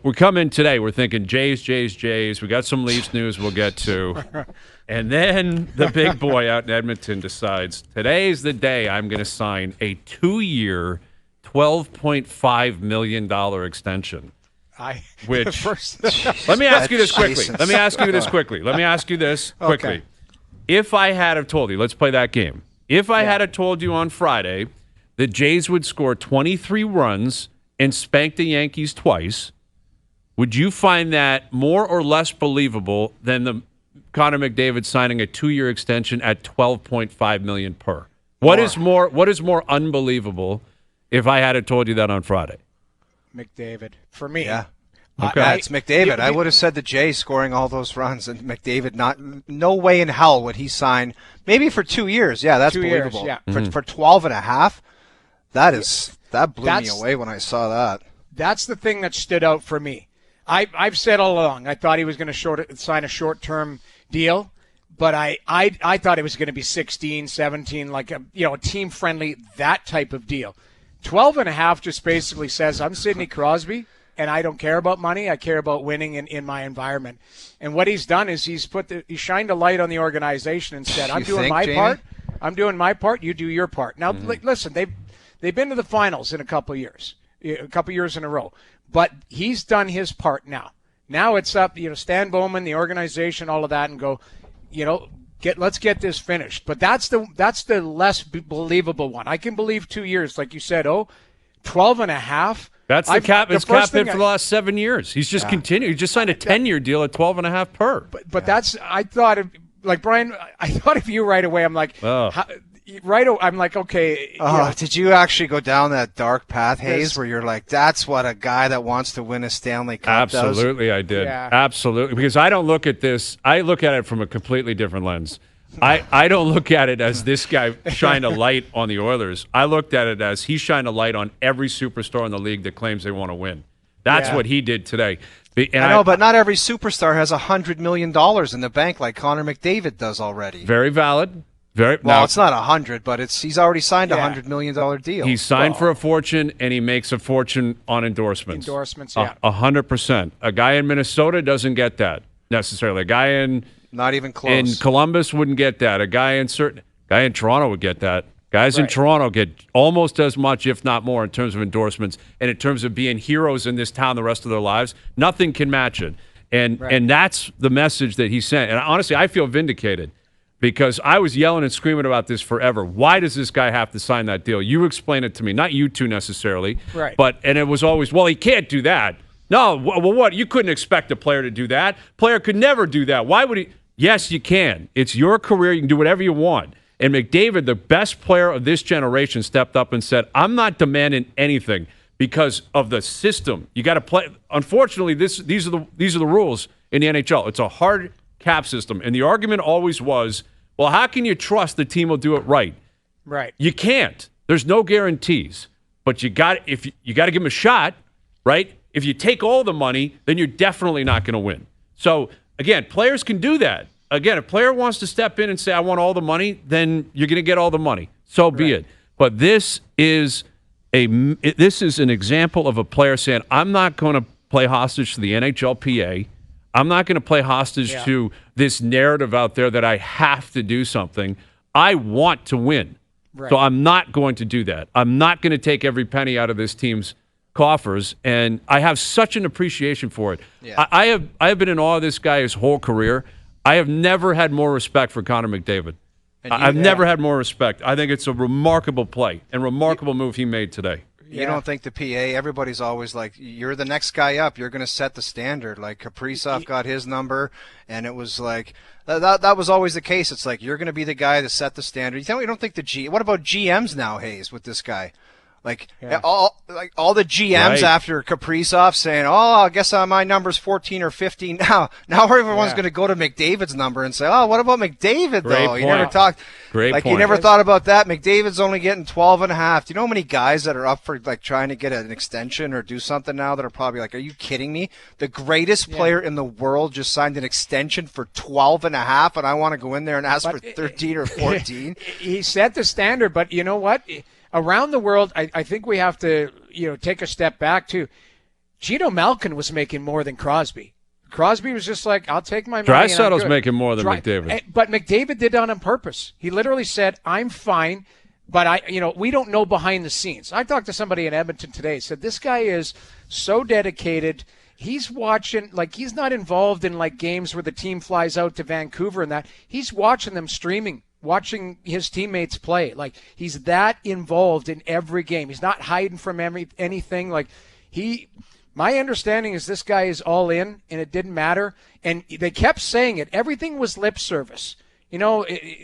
we come in today, we're thinking Jays, Jays, Jays. We got some Leafs news we'll get to. And then the big boy out in Edmonton decides, today's the day I'm going to sign a 2-year, $12.5 million extension. Let me ask you this quickly. Okay. If I had have told you, let's play that game. If I had have told you on Friday the Jays would score 23 runs and spank the Yankees twice, would you find that more or less believable than the Connor McDavid signing a 2-year extension at $12.5 million per? What is more unbelievable if I had have told you that on Friday? McDavid. For me. Yeah. Okay. It's McDavid. I would have said the Jays scoring all those runs, and McDavid, no way in hell would he sign, maybe for 2 years. Yeah, that's 2 believable. years, yeah. For 12 and a half, that blew me away when I saw that. That's the thing that stood out for me. I've said all along, I thought he was going to sign a short-term deal, but I thought it was going to be 16, 17, like a team-friendly, that type of deal. 12 and a half just basically says, I'm Sidney Crosby, and I don't care about money. I care about winning in my environment. And what he's done is he shined a light on the organization and said, I'm doing my part. I'm doing my part. You do your part. Now, listen, they've been to the finals in a couple of years in a row. But he's done his part now. Now it's up, Stan Bowman, the organization, all of that, and go, let's get this finished. But that's the less believable one. I can believe 2 years, like you said. 12 and a half. That's the cap. It's cap hit for the last 7 years. He's just continued. He just signed a 10-year deal at 12 and a half per. But that's. I thought, Brian. I thought of you right away. I'm like, I'm like, okay. Did you actually go down that dark path, Hayes, where you're like, that's what a guy that wants to win a Stanley Cup does? Absolutely, I did. Yeah. Absolutely, because I don't look at this. I look at it from a completely different lens. I don't look at it as this guy shined a light on the Oilers. I looked at it as he shined a light on every superstar in the league that claims they want to win. That's what he did today. I know, but not every superstar has $100 million in the bank like Connor McDavid does already. Very valid. It's not 100, but he's already signed a $100 million deal. He's signed for a fortune, and he makes a fortune on endorsements. 100%. A guy in Minnesota doesn't get that necessarily. A guy in not even close. In Columbus wouldn't get that. A guy in Toronto would get that. Guys in Toronto get almost as much, if not more, in terms of endorsements and in terms of being heroes in this town the rest of their lives. Nothing can match it. And that's the message that he sent. And honestly, I feel vindicated because I was yelling and screaming about this forever. Why does this guy have to sign that deal? You explain it to me, not you two necessarily. Right. And it was always, well, he can't do that. No, well, what? You couldn't expect a player to do that. Player could never do that. Why would he? Yes, you can. It's your career. You can do whatever you want. And McDavid, the best player of this generation, stepped up and said, I'm not demanding anything because of the system. You got to play. Unfortunately, these are the rules in the NHL. It's a hard cap system. And the argument always was, well, how can you trust the team will do it right? Right. You can't. There's no guarantees. But you got to give them a shot, right? If you take all the money, then you're definitely not going to win. So, again, players can do that. Again, if a player wants to step in and say, I want all the money, then you're going to get all the money. So be it. But this is an example of a player saying, I'm not going to play hostage to the NHLPA. I'm not going to play hostage to this narrative out there that I have to do something. I want to win. Right. So I'm not going to do that. I'm not going to take every penny out of this team's coffers, and I have such an appreciation for it. Yeah. I have been in awe of this guy his whole career. I have never had more respect for Connor McDavid. I've never had more respect. I think it's a remarkable play and remarkable move he made today. You don't think the PA, everybody's always like, you're the next guy up. You're going to set the standard. Like Kaprizov got his number, and it was like, that was always the case. It's like, you're going to be the guy to set the standard. You don't think what about GMs now, Hayes, with this guy? All the GMs after Kaprizov saying, I guess my number's 14 or 15 now. Now everyone's going to go to McDavid's number and say, what about McDavid, though? You never talked. Great point. You never thought about that. McDavid's only getting 12 and a half. Do you know how many guys that are up for trying to get an extension or do something now that are probably like, are you kidding me? The greatest player in the world just signed an extension for 12 and a half, and I want to go in there and ask for 13 or 14? He set the standard, but you know what? Around the world, I think we have to, take a step back too. Gino Malkin was making more than Crosby. Crosby was just like, I'll take my money. Draisaitl's making more than McDavid. But McDavid did that on purpose. He literally said, I'm fine, but we don't know behind the scenes. I talked to somebody in Edmonton today, said this guy is so dedicated. He's watching, like, he's not involved in like games where the team flies out to Vancouver and that. He's watching them streaming, watching his teammates play. Like, he's that involved in every game. He's not hiding from anything. Like, my understanding is this guy is all in, and it didn't matter. And they kept saying it. Everything was lip service.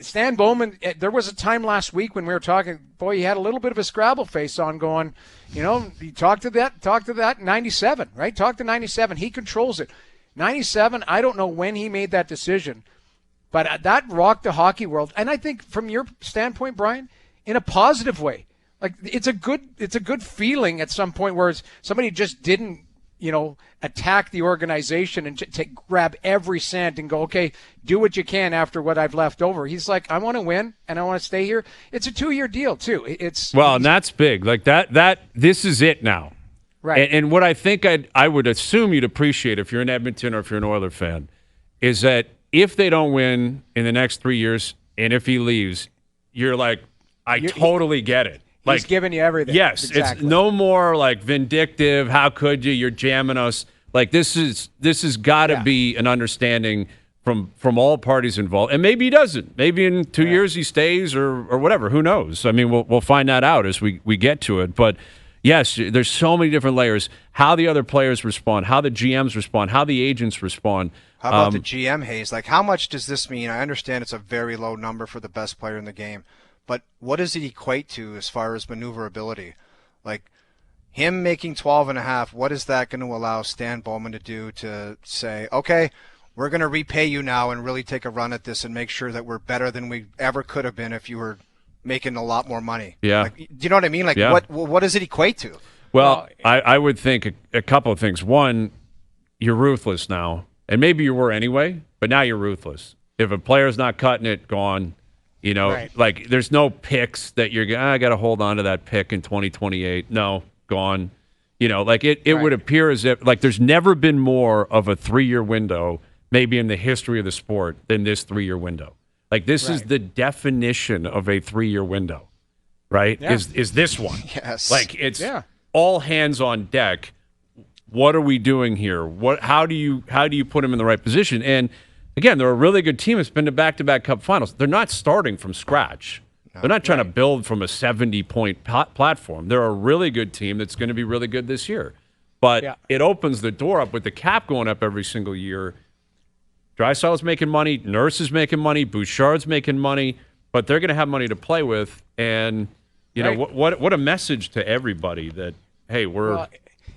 Stan Bowman, there was a time last week when we were talking, boy, he had a little bit of a Scrabble face on going, he talked to that 97, right? Talk to 97. He controls it. 97, I don't know when he made that decision, but that rocked the hockey world. And I think from your standpoint, Brian, in a positive way. Like, it's a good feeling at some point where somebody just didn't, attack the organization and grab every cent and go, okay, do what you can after what I've left over. He's like, I want to win and I want to stay here. It's a 2-year deal too. And that's big. Like that. This is it now. Right. And what I think I would assume you'd appreciate if you're in Edmonton or if you're an Oiler fan is that if they don't win in the next 3 years and if he leaves, you're like, I totally get it. Like, he's giving you everything. Yes, exactly. It's no more like vindictive. How could you? You're jamming us. Like, this has got to be an understanding from all parties involved. And maybe he doesn't. Maybe in 2 years he stays or whatever. Who knows? I mean, we'll find that out as we get to it. But yes, there's so many different layers. How the other players respond, how the GMs respond, how the agents respond. How about the GM, Hayes? Like, how much does this mean? I understand it's a very low number for the best player in the game. But what does it equate to as far as maneuverability? Like, him making 12.5, what is that going to allow Stan Bowman to do to say, okay, we're going to repay you now and really take a run at this and make sure that we're better than we ever could have been if you were making a lot more money? Yeah. Like, do you know what I mean? Like, what does it equate to? Well, I would think a couple of things. One, you're ruthless now. And maybe you were anyway, but now you're ruthless. If a player's not cutting it, gone. Like, there's no picks that I got to hold on to that pick in 2028. No, gone. It would appear as if, like, there's never been more of a 3-year window, maybe in the history of the sport, than this 3-year window. Like, this is the definition of a 3-year window, right? Yeah. Is this one. Yes. Like, it's all hands on deck. What are we doing here? How do you put him in the right position? And again, they're a really good team. It's been to back-to-back Cup finals. They're not starting from scratch. No, they're not trying to build from a 70-point platform. They're a really good team that's going to be really good this year. But it opens the door up with the cap going up every single year. Draisaitl's making money. Nurse is making money. Bouchard's making money. But they're going to have money to play with. And, what a message to everybody that, hey, we're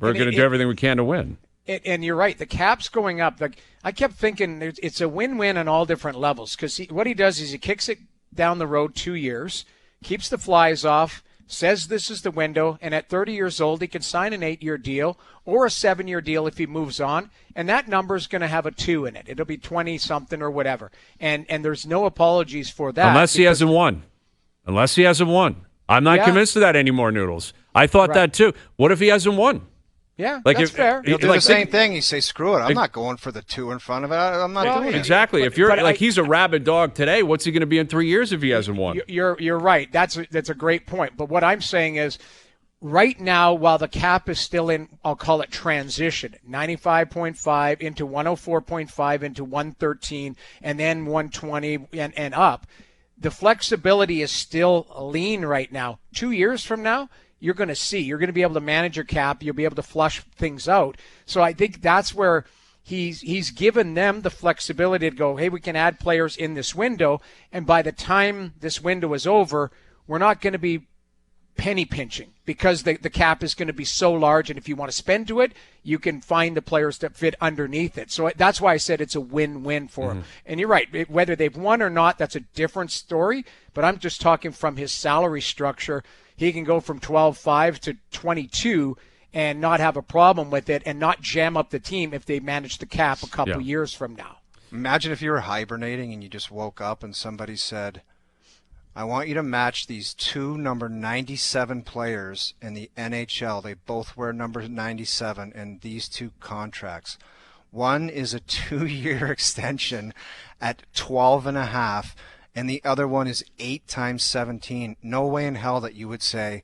going to do everything we can to win. And you're right. The cap's going up. Like, I kept thinking it's a win-win on all different levels because what he does is he kicks it down the road 2 years, keeps the flies off, says this is the window, and at 30 years old he can sign an 8-year deal or a 7-year deal if he moves on, and that number is going to have a 2 in it. It'll be 20-something or whatever. And there's no apologies for that. Unless he hasn't won. I'm not convinced of that anymore, Noodles. I thought that too. What if he hasn't won? Yeah, that's fair. He'll do the same thing. You say, screw it. I'm not going for the 2 in front of it. I'm not doing it. Exactly. If you're he's a rabid dog today, what's he going to be in 3 years if he hasn't won? You're right. That's a great point. But what I'm saying is, right now, while the cap is still in, I'll call it transition, 95.5 into 104.5 into 113 and then 120 and up, the flexibility is still lean right now. 2 years from now, you're going to be able to manage your cap. You'll be able to flush things out. So I think that's where he's given them the flexibility to go, hey, we can add players in this window. And by the time this window is over, we're not going to be penny pinching because the cap is going to be so large. And if you want to spend to it, you can find the players that fit underneath it. So that's why I said it's a win-win for him. And you're right. Whether they've won or not, that's a different story. But I'm just talking from his salary structure. He can go from 12.5 to 22 and not have a problem with it and not jam up the team if they manage the cap a couple years from now. Imagine if you were hibernating and you just woke up and somebody said, I want you to match these two number 97 players in the NHL. They both wear number 97 in these two contracts. One is a 2-year extension at 12.5, and the other one is 8 times 17. No way in hell that you would say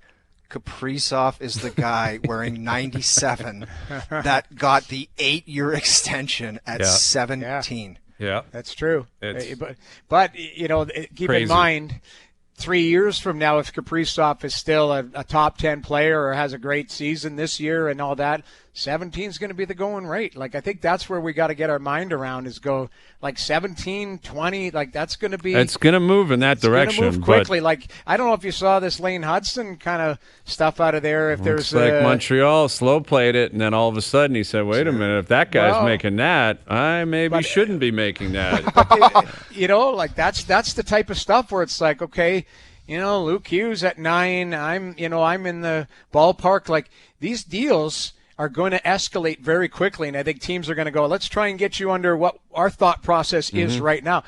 Kaprizov is the guy wearing 97 that got the 8-year extension at 17. Yeah, That's true. It's But you know, keep crazy. in mind, 3 years from now, if Kaprizov is still a top 10 player or has a great season this year and all that, 17 is going to be the going rate. Like, I think that's where we got to get our mind around, is go like 17, 20. Like, that's going to be. It's going to move in that direction. Move quickly. Like, I don't know if you saw this Lane Hudson kind of stuff out of there. If Looks there's like Montreal slow played it, and then all of a sudden he said, "Wait a minute! If that guy's making that, I maybe shouldn't be making that." you know, like that's the type of stuff where it's like, okay, you know, Luke Hughes at 9, I'm in the ballpark. Like, these deals are going to escalate very quickly, and I think teams are going to go, let's try and get you under what our thought process is right now.